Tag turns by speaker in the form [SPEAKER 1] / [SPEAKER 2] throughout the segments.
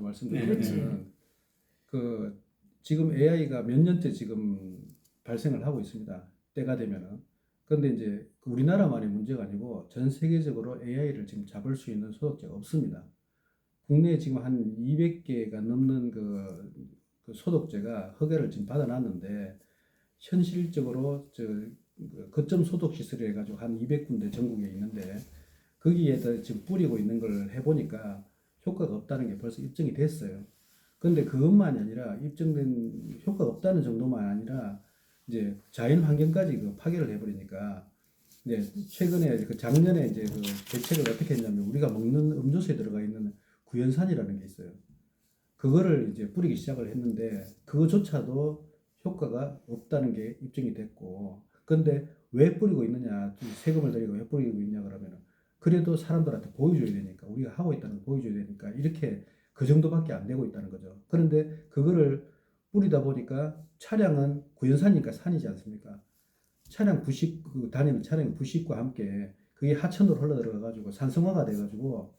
[SPEAKER 1] 좀 말씀드리면 그 지금 AI가 몇 년째 지금 발생을 하고 있습니다. 때가 되면은. 그런데 이제 우리나라만의 문제가 아니고 전 세계적으로 AI를 지금 잡을 수 있는 소독제가 없습니다. 국내에 지금 한 200개가 넘는 그 소독제가 허가를 지금 받아놨는데 현실적으로 거점 소독 시설을 해가지고 한 200군데 전국에 있는데 거기에다 지금 뿌리고 있는 걸 해보니까 효과가 없다는 게 벌써 입증이 됐어요. 그런데 그것만이 아니라 입증된 효과가 없다는 정도만 아니라 이제 자연 환경까지 그 파괴를 해버리니까 이제 최근에 그 작년에 이제 그 대책을 어떻게 했냐면 우리가 먹는 음료수에 들어가 있는 구연산이라는 게 있어요. 그거를 이제 뿌리기 시작을 했는데 그거조차도 효과가 없다는 게 입증이 됐고 그런데 왜 뿌리고 있느냐 세금을 들이고 왜 뿌리고 있냐 그러면 그래도 사람들한테 보여줘야 되니까 우리가 하고 있다는 걸 보여줘야 되니까 이렇게 그 정도밖에 안 되고 있다는 거죠. 그런데 그거를 뿌리다 보니까 차량은 구연산이니까 산이지 않습니까? 차량 부식 다니는 차량 부식과 함께 그게 하천으로 흘러 들어가 가지고 산성화가 돼 가지고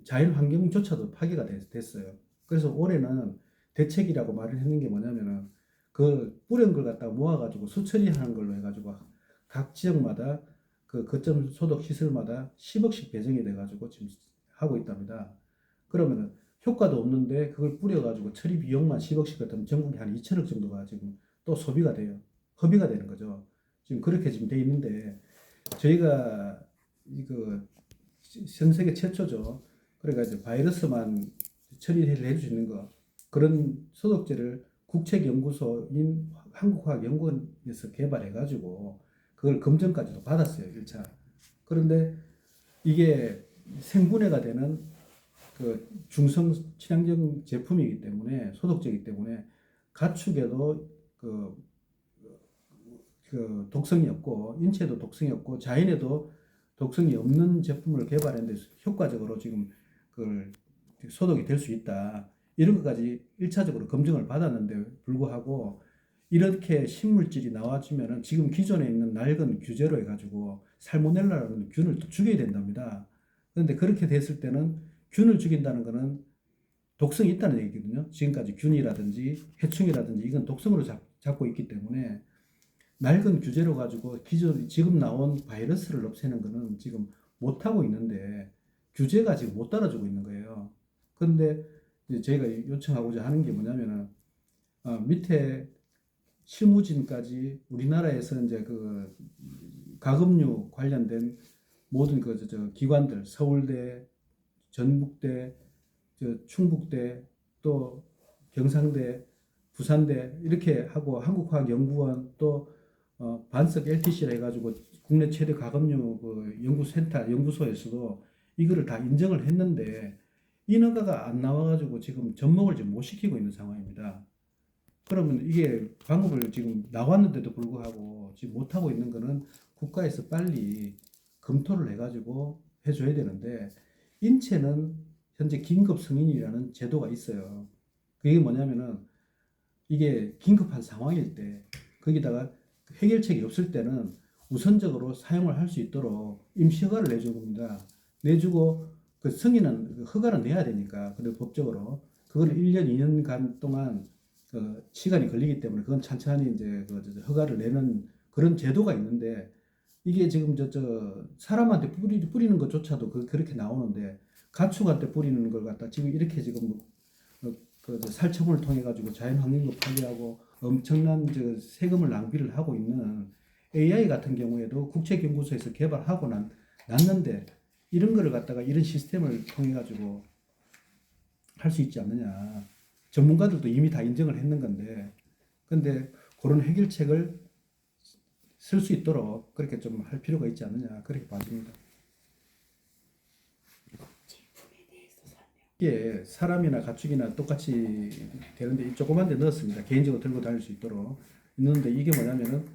[SPEAKER 1] 자연 환경조차도 파괴가 됐어요. 그래서 올해는 대책이라고 말을 했는 게 뭐냐면은 그 뿌린 걸 갖다가 모아가지고 수처리하는 걸로 해가지고 각 지역마다 그 거점 소독 시설마다 10억씩 배정이 돼가지고 지금 하고 있답니다. 그러면은 효과도 없는데 그걸 뿌려가지고 처리 비용만 10억씩 같으면 전국에 한 2천억 정도가 지금 또 소비가 돼요. 허비가 되는 거죠. 지금 그렇게 지금 돼 있는데 저희가 이거 전 세계 최초죠. 그러니까 이제 바이러스만 처리를 해줄 수 있는 거 그런 소독제를 국책연구소인 한국화학연구원에서 개발해가지고 그걸 검증까지도 받았어요. 1차. 그런데 이게 생분해가 되는 그 중성 친환경 제품이기 때문에 소독제이기 때문에 가축에도 그 독성이 없고 인체에도 독성이 없고 자연에도 독성이 없는 제품을 개발했는데 효과적으로 지금 그걸 소독이 될 수 있다. 이런 것까지 1차적으로 검증을 받았는데 불구하고 이렇게 신물질이 나와주면은 지금 기존에 있는 낡은 규제로 해가지고 살모넬라라는 균을 또 죽여야 된답니다. 그런데 그렇게 됐을 때는 균을 죽인다는 거는 독성이 있다는 얘기거든요. 지금까지 균이라든지 해충이라든지 이건 독성으로 잡고 있기 때문에 낡은 규제로 가지고 지금 나온 바이러스를 없애는 거는 지금 못하고 있는데 규제가 지금 못 따라주고 있는 거예요. 그런데 저희가 요청하고자 하는 게 뭐냐면은 밑에 실무진까지 우리나라에서 이제 그 가금류 관련된 모든 기관들 서울대, 전북대, 충북대 또 경상대, 부산대 이렇게 하고 한국화학연구원 또 반석 LTC라 해가지고 국내 최대 가금류 그 연구소에서도 이거를 다 인정을 했는데 인허가가 안 나와가지고 지금 접목을 지금 못 시키고 있는 상황입니다. 그러면 이게 방법을 지금 나왔는데도 불구하고 지금 못하고 있는 거는 국가에서 빨리 검토를 해가지고 해줘야 되는데 인체는 현재 긴급 승인이라는 제도가 있어요. 그게 뭐냐면은 이게 긴급한 상황일 때 거기다가 해결책이 없을 때는 우선적으로 사용을 할 수 있도록 임시 허가를 내준 겁니다. 내주고 그 승인은 허가를 내야 되니까 그리고 법적으로 그걸 1년 2년간 동안 그 시간이 걸리기 때문에 그건 천천히 이제 허가를 내는 그런 제도가 있는데 이게 지금 사람한테 뿌리는 것조차도 그렇게 나오는데 가축한테 뿌리는 걸 갖다 지금 이렇게 지금 살처분을 통해 가지고 자연 환경도 파괴하고 엄청난 세금을 낭비를 하고 있는 AI 같은 경우에도 국책연구소에서 개발하고 났는데 이런 거를 갖다가 이런 시스템을 통해 가지고 할 수 있지 않느냐. 전문가들도 이미 다 인정을 했는 건데 근데 그런 해결책을 쓸 수 있도록 그렇게 좀 할 필요가 있지 않느냐 그렇게 봐집니다. 이게 사람이나 가축이나 똑같이 되는데 조그만 데 넣었습니다. 개인적으로 들고 다닐 수 있도록 있는데 이게 뭐냐면은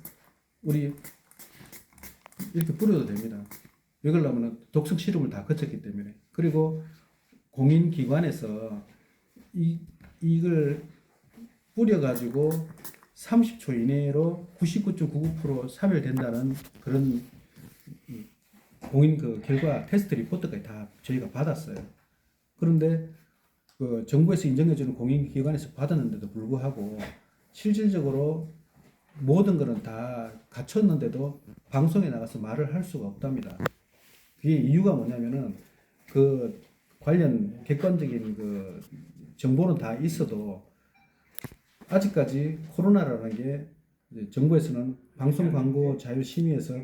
[SPEAKER 1] 우리 이렇게 뿌려도 됩니다. 왜 그러냐면 독성 실험을 다 거쳤기 때문에 그리고 공인기관에서 이걸 뿌려가지고 30초 이내로 99.99% 사멸된다는 그런 공인 그 결과 테스트 리포트까지 다 저희가 받았어요. 그런데 그 정부에서 인정해주는 공인기관에서 받았는데도 불구하고 실질적으로 모든 거는 다 갖췄는데도 방송에 나가서 말을 할 수가 없답니다. 그게 이유가 뭐냐면은 그 관련 객관적인 그 정보는 다 있어도 아직까지 코로나라는 게 이제 정부에서는 방송 광고 자유 심의에서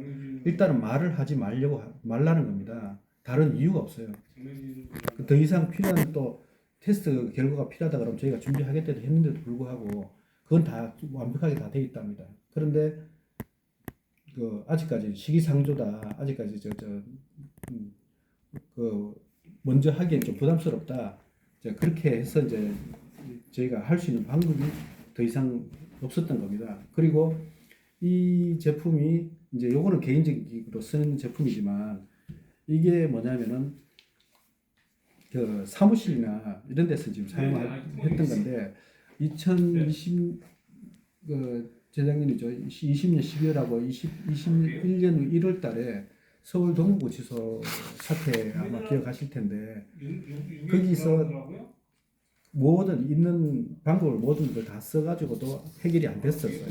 [SPEAKER 1] 일단은 말을 하지 말라는 겁니다. 다른 이유가 없어요. 더 이상 필요한 또 테스트 결과가 필요하다 그러면 저희가 준비하겠다 했는데도 불구하고 그건 다 완벽하게 다 돼 있답니다. 그런데 그 아직까지 시기상조다. 아직까지 그 먼저 하기엔 좀 부담스럽다. 이제 그렇게 해서 이제 저희가 할 수 있는 방법이 더 이상 없었던 겁니다. 그리고 이 제품이 이제 요거는 개인적으로 쓰는 제품이지만 이게 뭐냐면은 그 사무실이나 이런 데서 지금 사용했던 건데 2020 그 재작년이죠. 20년 12월하고 21년 1월 달에 서울 동부구치소 사태 아마 기억하실 텐데 거기서 모든 있는 방법을 모든 걸 다 써가지고도 해결이 안 됐었어요.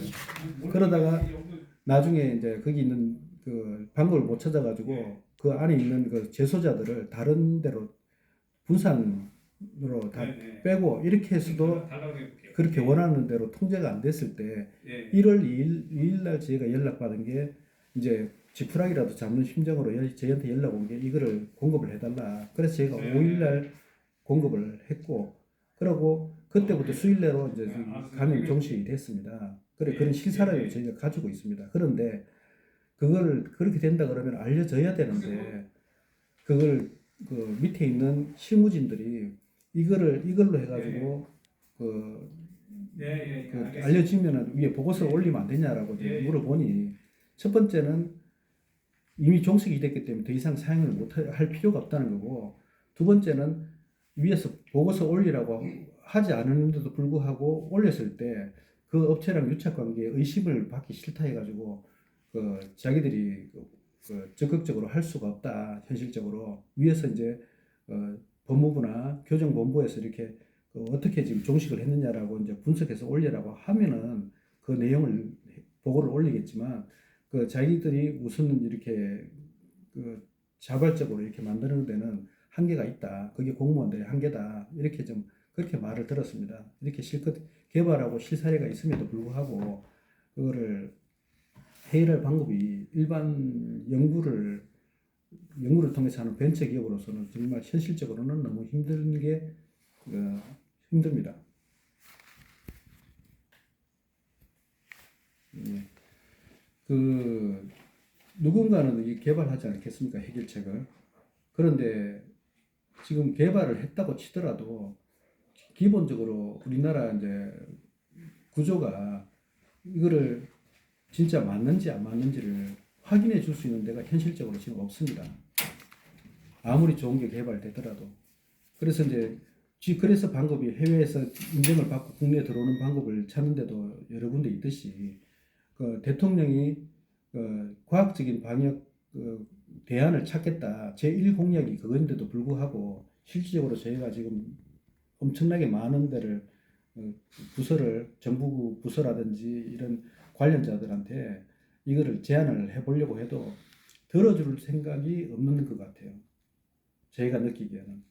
[SPEAKER 1] 그러다가 나중에 이제 거기 있는 그 방법을 못 찾아가지고 그 안에 있는 그 재소자들을 다른 데로 분산으로 다 빼고 이렇게 해서도 그렇게 원하는 대로 통제가 안 됐을 때 1월 2일 날 저희가 연락받은 게 이제 지푸라기라도 잡는 심정으로 저희한테 연락 온 게 이거를 공급을 해달라. 그래서 저희가 5일 날 공급을 했고 그러고 그때부터 수일 내로 이제 감염 종식이 됐습니다. 그런 실사를 저희가 가지고 있습니다. 그런데 그걸 그렇게 된다 그러면 알려져야 되는데 그걸 그 밑에 있는 실무진들이 이걸로 해가지고 알려지면은 위에 보고서 올리면 안 되냐라고 물어보니 첫 번째는 이미 종식이 됐기 때문에 더 이상 사용을 못 할 필요가 없다는 거고 두 번째는 위에서 보고서 올리라고 하지 않았는데도 불구하고 올렸을 때 그 업체랑 유착 관계에 의심을 받기 싫다 해가지고 그 자기들이 적극적으로 할 수가 없다 현실적으로 위에서 이제 법무부나 교정본부에서 이렇게 어떻게 지금 종식을 했느냐라고 이제 분석해서 올리라고 하면은 그 내용을 보고를 올리겠지만 그 자기들이 우선 이렇게 그 자발적으로 이렇게 만드는 데는 한계가 있다. 그게 공무원들의 한계다. 이렇게 좀 그렇게 말을 들었습니다. 이렇게 실컷 개발하고 실사례가 있음에도 불구하고 그거를 해결할 방법이 일반 연구를 통해서 하는 벤처 기업으로서는 정말 현실적으로는 너무 힘든 게 힘듭니다. 그 누군가는 이 개발하지 않겠습니까? 해결책을. 그런데 지금 개발을 했다고 치더라도 기본적으로 우리나라 이제 구조가 이거를 진짜 맞는지 안 맞는지를 확인해 줄 수 있는 데가 현실적으로 지금 없습니다. 아무리 좋은 게 개발되더라도. 그래서 이제 그래서 방법이 해외에서 인정을 받고 국내에 들어오는 방법을 찾는데도 여러 군데 있듯이 그 대통령이 과학적인 방역 대안을 찾겠다. 제1공약이 그건데도 불구하고 실질적으로 저희가 지금 엄청나게 많은 데를 부서를 정부 부서라든지 이런 관련자들한테 이거를 제안을 해보려고 해도 들어줄 생각이 없는 것 같아요. 저희가 느끼기에는.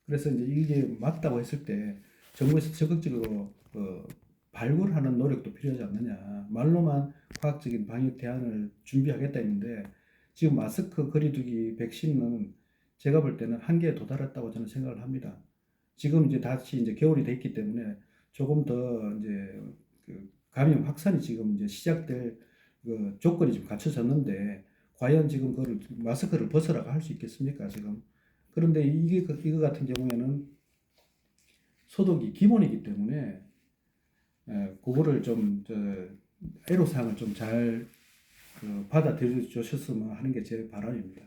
[SPEAKER 1] 그래서 이제 이게 맞다고 했을 때 정부에서 적극적으로 발굴하는 노력도 필요하지 않느냐. 말로만 과학적인 방역 대안을 준비하겠다 했는데 지금 마스크 거리두기 백신은 제가 볼 때는 한계에 도달했다고 저는 생각을 합니다. 지금 이제 다시 이제 겨울이 됐기 때문에 조금 더 이제 감염 확산이 지금 이제 시작될 조건이 좀 갖춰졌는데 과연 지금 그걸 마스크를 벗으라고 할 수 있겠습니까 지금? 그런데 이거 같은 경우에는 소독이 기본이기 때문에 그거를 좀 애로사항을 좀 잘 받아들여 주셨으면 하는 게 제 바람입니다.